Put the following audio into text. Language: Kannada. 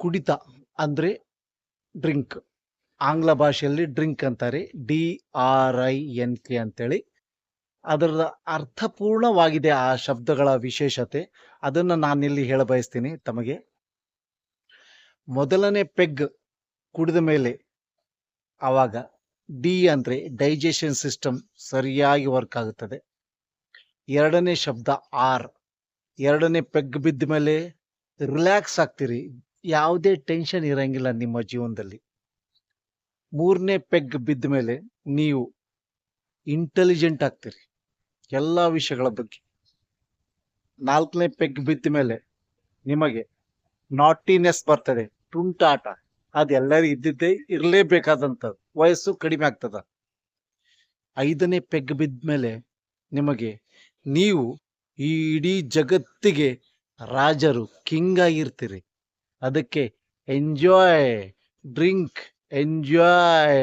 ಕುಡಿತ ಅಂದರೆ ಡ್ರಿಂಕ್. ಆಂಗ್ಲ ಭಾಷೆಯಲ್ಲಿ ಡ್ರಿಂಕ್ ಅಂತಾರೆ, DRINK ಅಂತೇಳಿ. ಅದರ ಅರ್ಥಪೂರ್ಣವಾಗಿದೆ ಆ ಶಬ್ದಗಳ ವಿಶೇಷತೆ. ಅದನ್ನು ನಾನಿಲ್ಲಿ ಹೇಳ ಬಯಸ್ತೀನಿ ತಮಗೆ. ಮೊದಲನೇ ಪೆಗ್ ಕುಡಿದ ಮೇಲೆ ಆವಾಗ ಡಿ ಅಂದರೆ ಡೈಜೆಷನ್ ಸಿಸ್ಟಮ್ ಸರಿಯಾಗಿ ವರ್ಕ್ ಆಗುತ್ತದೆ. ಎರಡನೇ ಶಬ್ದ ಆರ್. ಎರಡನೇ ಪೆಗ್ ಬಿದ್ದ ಮೇಲೆ ರಿಲ್ಯಾಕ್ಸ್ ಆಗ್ತೀರಿ, ಯಾವುದೇ ಟೆನ್ಷನ್ ಇರಂಗಿಲ್ಲ ನಿಮ್ಮ ಜೀವನದಲ್ಲಿ. ಮೂರನೇ ಪೆಗ್ ಬಿದ್ದ ಮೇಲೆ ನೀವು ಇಂಟೆಲಿಜೆಂಟ್ ಆಗ್ತೀರಿ ಎಲ್ಲ ವಿಷಯಗಳ ಬಗ್ಗೆ. ನಾಲ್ಕನೇ ಪೆಗ್ ಬಿದ್ದ ಮೇಲೆ ನಿಮಗೆ ನಾಟಿನೆಸ್ ಬರ್ತದೆ, ತುಂಟಾಟ. ಅದೆಲ್ಲರೂ ಇದ್ದಿದ್ದೇ, ಇರಲೇಬೇಕಾದಂಥದ್ದು. ವಯಸ್ಸು ಕಡಿಮೆ ಆಗ್ತದ. ಐದನೇ ಪೆಗ್ ಬಿದ್ದ ಮೇಲೆ ನಿಮಗೆ ನೀವು ಈ ಇಡೀ ಜಗತ್ತಿಗೆ ರಾಜರು, ಕಿಂಗ್ ಆಗಿರ್ತೀರಿ. ಅದಕ್ಕೆ ಎಂಜಾಯ್, ಡ್ರಿಂಕ್, ಎಂಜಾಯ್.